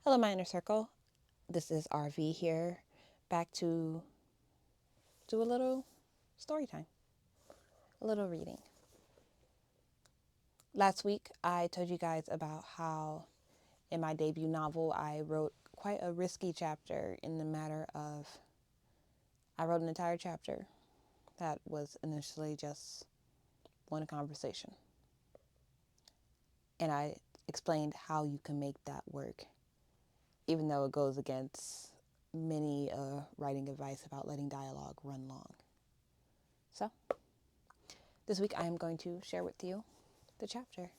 Hello, my inner circle. This is RV here, back to do a little story time, a little reading. Last week, I told you guys about how in my debut novel, I wrote quite a risky chapter in the matter of I wrote an entire chapter that was initially just one conversation. And I explained how you can make that work, even though it goes against many writing advice about letting dialogue run long. So, this week I am going to share with you the chapter.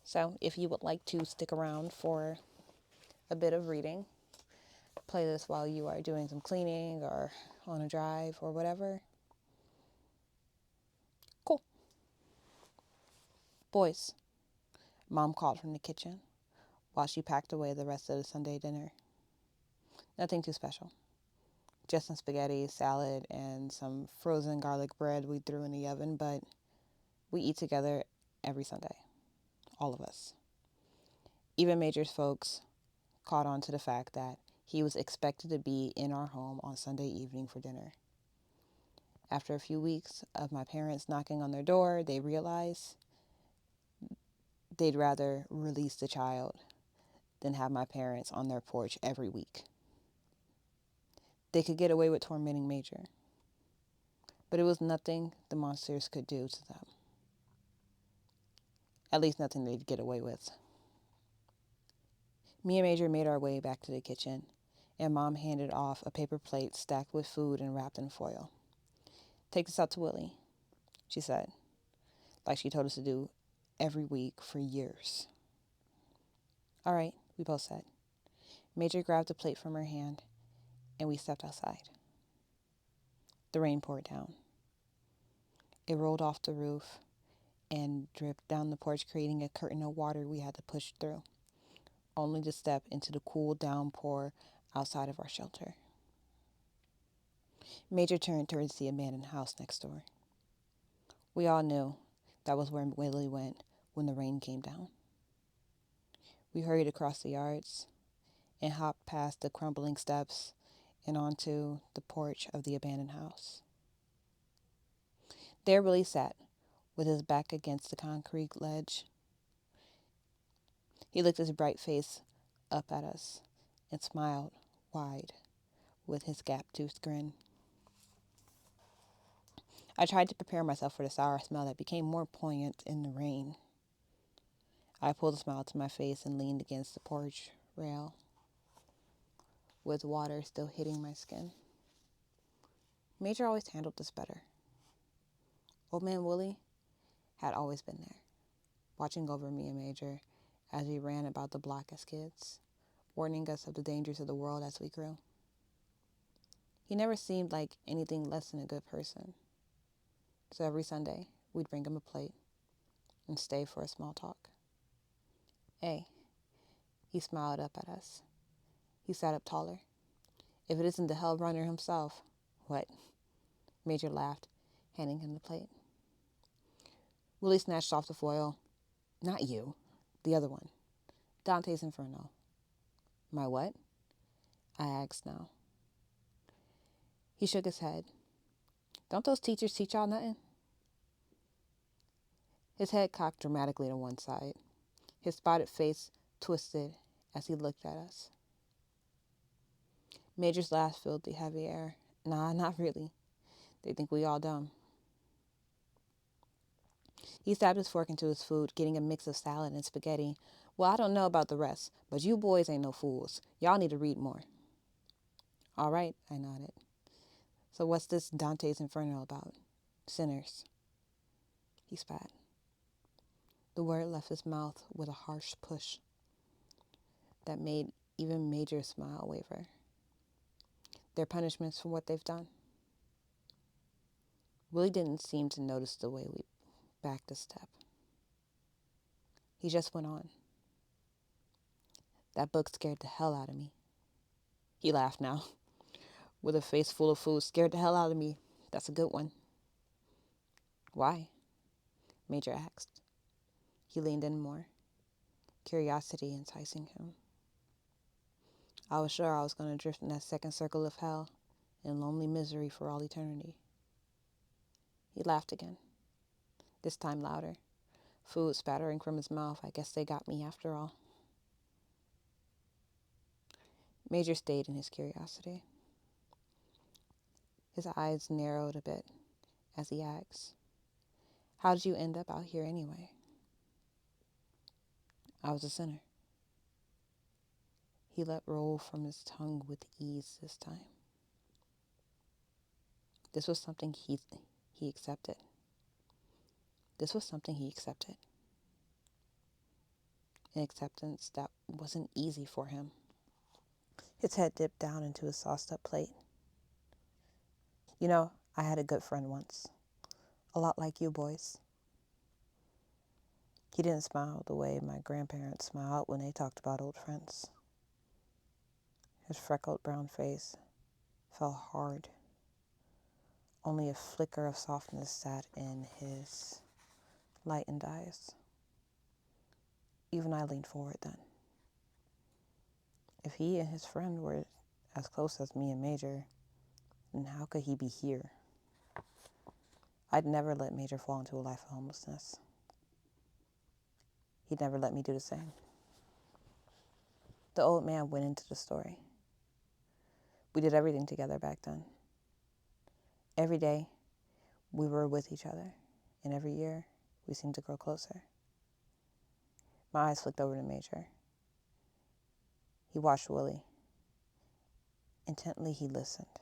So, if you would like to stick around for a bit of reading, play this while you are doing some cleaning or on a drive or whatever. Cool. Boys, Mom called from the kitchen while she packed away the rest of the Sunday dinner. Nothing too special. Just some spaghetti, salad, and some frozen garlic bread we threw in the oven, but we eat together every Sunday. All of us. Even Major's folks caught on to the fact that he was expected to be in our home on Sunday evening for dinner. After a few weeks of my parents knocking on their door, they realized they'd rather release the child than have my parents on their porch every week. They could get away with tormenting Major, but it was nothing the monsters could do to them. At least nothing they'd get away with. Me and Major made our way back to the kitchen, and Mom handed off a paper plate stacked with food and wrapped in foil. "Take this out to Willie," she said, like she told us to do every week for years. "All right," we both said. Major grabbed the plate from her hand, and we stepped outside. The rain poured down. It rolled off the roof and dripped down the porch, creating a curtain of water we had to push through, only to step into the cool downpour outside of our shelter. Major turned towards the abandoned house next door. We all knew that was where Willie went when the rain came down. We hurried across the yards and hopped past the crumbling steps and onto the porch of the abandoned house. There Willie sat, with his back against the concrete ledge. He looked his bright face up at us and smiled wide with his gap-toothed grin. I tried to prepare myself for the sour smell that became more poignant in the rain. I pulled a smile to my face and leaned against the porch rail, with water still hitting my skin. Major always handled this better. Old Man Willie had always been there, watching over me and Major as we ran about the block as kids, warning us of the dangers of the world as we grew. He never seemed like anything less than a good person. So every Sunday, we'd bring him a plate and stay for a small talk. "Hey," he smiled up at us. He sat up taller. "If it isn't the hell runner himself." "What?" Major laughed, handing him the plate. Willie snatched off the foil. "Not you. The other one. Dante's Inferno." "My what?" I asked now. He shook his head. "Don't those teachers teach y'all nothing?" His head cocked dramatically to one side. His spotted face twisted as he looked at us. Major's laugh filled the heavy air. "Nah, not really. They think we all dumb." He stabbed his fork into his food, getting a mix of salad and spaghetti. "Well, I don't know about the rest, but you boys ain't no fools. Y'all need to read more." "All right," I nodded. "So what's this Dante's Inferno about?" "Sinners." He spat. The word left his mouth with a harsh push that made even Major's smile waver. Their punishments for what they've done. Willie didn't seem to notice the way we backed a step. He just went on. "That book scared the hell out of me." He laughed now, with a face full of food. "Scared the hell out of me. That's a good one." "Why?" Major asked. He leaned in more, curiosity enticing him. I was sure I was going to drift in that second circle of hell in lonely misery for all eternity. He laughed again, this time louder, food spattering from his mouth. I guess they got me after all. Major stayed in his curiosity. His eyes narrowed a bit as he asked, "How did you end up out here anyway?" "I was a sinner." He let roll from his tongue with ease this time. This was something he accepted. This was something he accepted. An acceptance that wasn't easy for him. His head dipped down into his sauced-up plate. "You know, I had a good friend once. A lot like you boys." He didn't smile the way my grandparents smiled when they talked about old friends. His freckled brown face fell hard. Only a flicker of softness sat in his lightened eyes. Even I leaned forward then. If he and his friend were as close as me and Major, then how could he be here? I'd never let Major fall into a life of homelessness. He'd never let me do the same. The old man went into the story. We did everything together back then. Every day, we were with each other, and every year, we seemed to grow closer. My eyes flicked over to Major. He watched Willie. Intently, he listened.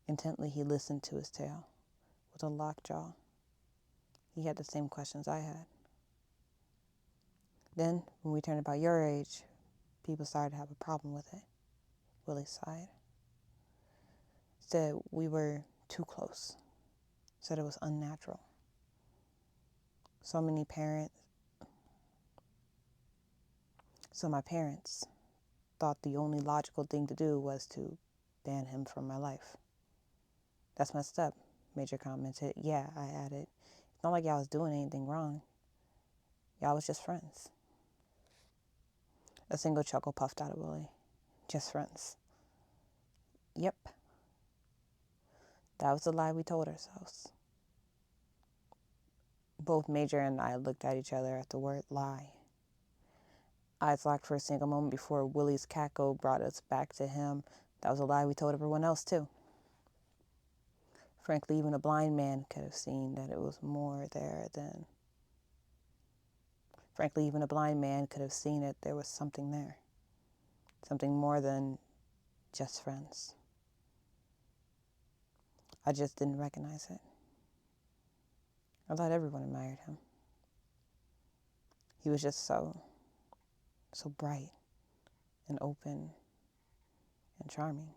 Intently, he listened to his tale. With a locked jaw, he had the same questions I had. Then, when we turned about your age, people started to have a problem with it. Willie sighed. Said we were too close. Said it was unnatural. So my parents thought the only logical thing to do was to ban him from my life. "That's messed up," Major commented. "Yeah," I added. "It's not like y'all was doing anything wrong. Y'all was just friends." A single chuckle puffed out of Willie. "Just friends." Yep. That was the lie we told ourselves. Both Major and I looked at each other at the word lie. Eyes locked for a single moment before Willie's cackle brought us back to him. That was a lie we told everyone else, too. Frankly, even a blind man could have seen that it was more there than... Frankly, even a blind man could have seen it. There was something there. Something more than just friends. I just didn't recognize it. I thought everyone admired him. He was just so bright and open and charming.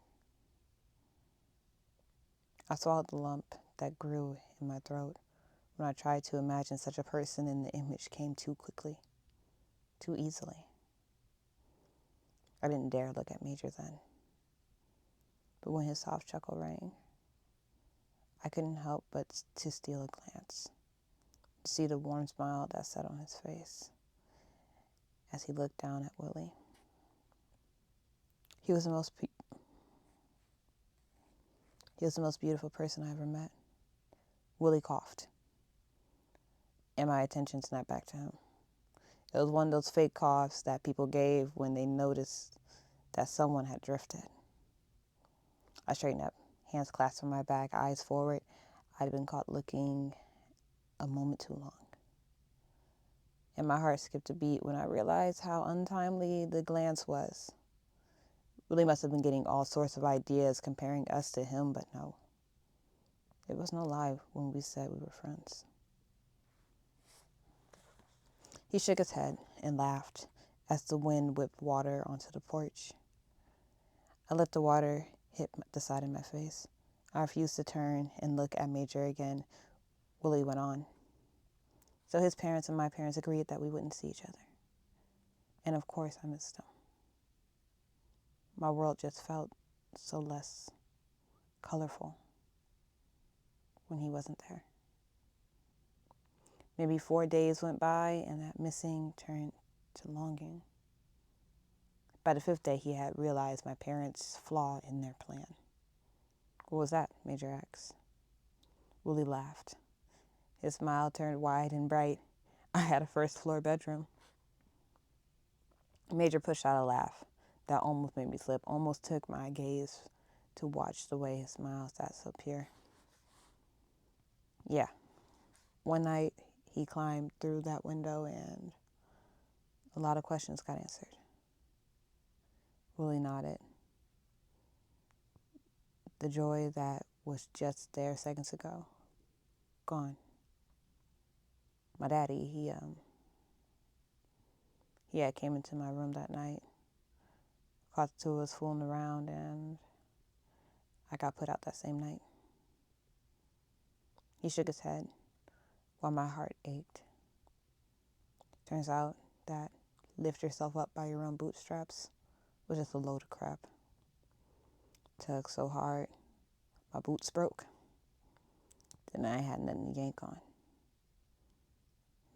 I swallowed the lump that grew in my throat when I tried to imagine such a person, and the image came too quickly, too easily. I didn't dare look at Major then. But when his soft chuckle rang, I couldn't help but to steal a glance, to see the warm smile that sat on his face as he looked down at Willie. He was the most beautiful person I ever met. Willie coughed, and my attention snapped back to him. It was one of those fake coughs that people gave when they noticed that someone had drifted. I straightened up, hands clasped on my back, eyes forward. I'd been caught looking a moment too long. And my heart skipped a beat when I realized how untimely the glance was. Willie must have been getting all sorts of ideas comparing us to him, but no. It was no lie when we said we were friends. He shook his head and laughed as the wind whipped water onto the porch. I let the water hit the side of my face. I refused to turn and look at Major again. Willie went on. So his parents and my parents agreed that we wouldn't see each other. And of course I missed him. My world just felt so less colorful when he wasn't there. Maybe 4 days went by and that missing turned to longing. By the 5th day, he had realized my parents' flaw in their plan. What was that? Major asked. Willie laughed. His smile turned wide and bright. I had a first-floor bedroom. Major pushed out a laugh that almost made me slip, almost took my gaze to watch the way his smile sat so pure. Yeah. One night, he climbed through that window and a lot of questions got answered. Willie nodded. The joy that was just there seconds ago, gone. My daddy, he had came into my room that night, caught the two of us fooling around, and I got put out that same night. He shook his head while my heart ached. Turns out that lift yourself up by your own bootstraps was just a load of crap. Tugged so hard, my boots broke. Then I had nothing to yank on.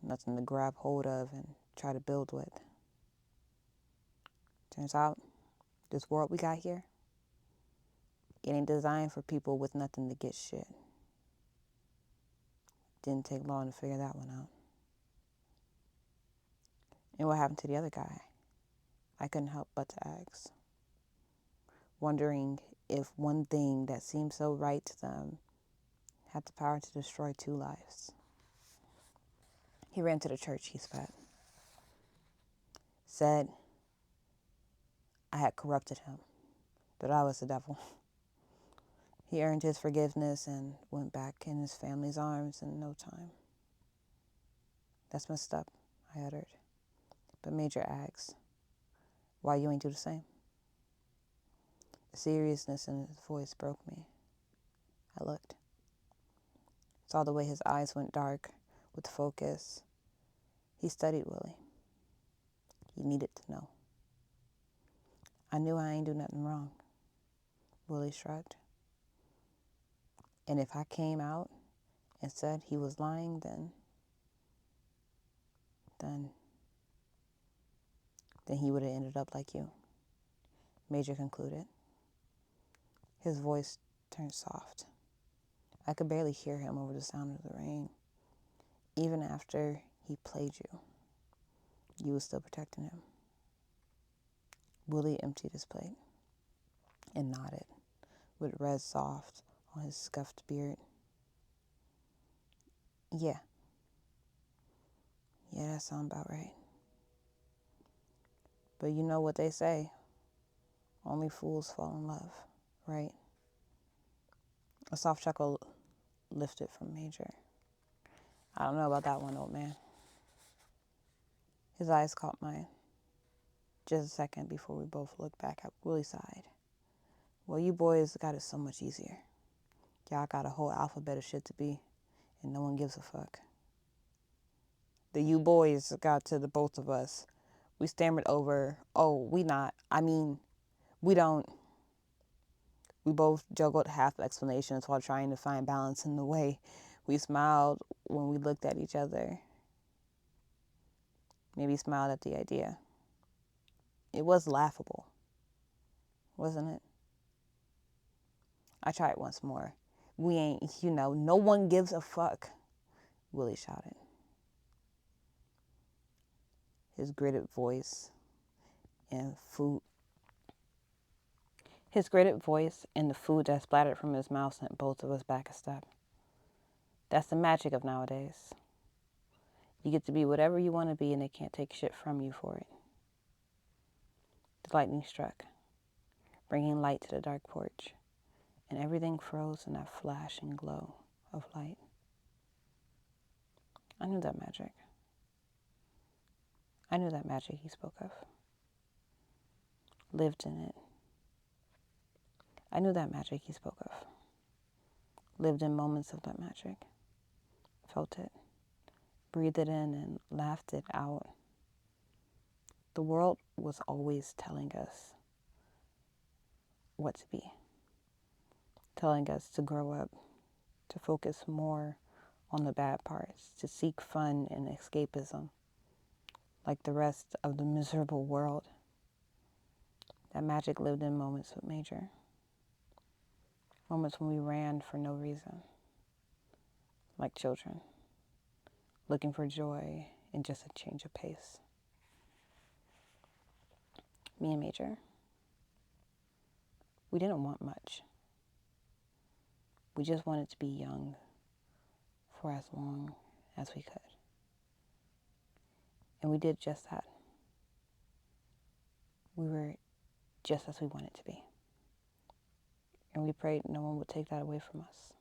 Nothing to grab hold of and try to build with. Turns out, this world we got here, it ain't designed for people with nothing to get shit. Didn't take long to figure that one out. And what happened to the other guy? I couldn't help but to ask, wondering if one thing that seemed so right to them had the power to destroy 2 lives. He ran to the church, he spat. Said I had corrupted him, that I was the devil. He earned his forgiveness and went back in his family's arms in no time. That's messed up, I uttered. But Major asked, why you ain't do the same? The seriousness in his voice broke me. I looked. Saw the way his eyes went dark with focus. He studied Willie. He needed to know. I knew I ain't do nothing wrong. Willie shrugged. And if I came out and said he was lying, then he would have ended up like you. Major concluded. His voice turned soft. I could barely hear him over the sound of the rain. Even after he played you was still protecting him. Willie emptied his plate and nodded, with red soft on his scuffed beard. Yeah, that sounds about right. But you know what they say, only fools fall in love, right? A soft chuckle lifted from Major. I don't know about that one, old man. His eyes caught mine just a second before we both looked back at Willie's side. Well, you boys got it so much easier. Y'all got a whole alphabet of shit to be, and no one gives a fuck. The you boys got to the both of us. We stammered over, we don't. We both juggled half explanations while trying to find balance in the way we smiled when we looked at each other. Maybe smiled at the idea. It was laughable, wasn't it? I tried once more. We ain't, no one gives a fuck, Willie shouted. His gritted voice and the food that splattered from his mouth sent both of us back a step. That's the magic of nowadays. You get to be whatever you want to be and they can't take shit from you for it. The lightning struck, bringing light to the dark porch, and everything froze in that flashing glow of light. I knew that magic he spoke of. Lived in it. I knew that magic he spoke of. Lived in moments of that magic. Felt it. Breathed it in and laughed it out. The world was always telling us what to be. Telling us to grow up, to focus more on the bad parts, to seek fun and escapism, like the rest of the miserable world. That magic lived in moments with Major. Moments when we ran for no reason, like children, looking for joy in just a change of pace. Me and Major, we didn't want much. We just wanted to be young for as long as we could. And we did just that. We were just as we wanted to be. And we prayed no one would take that away from us.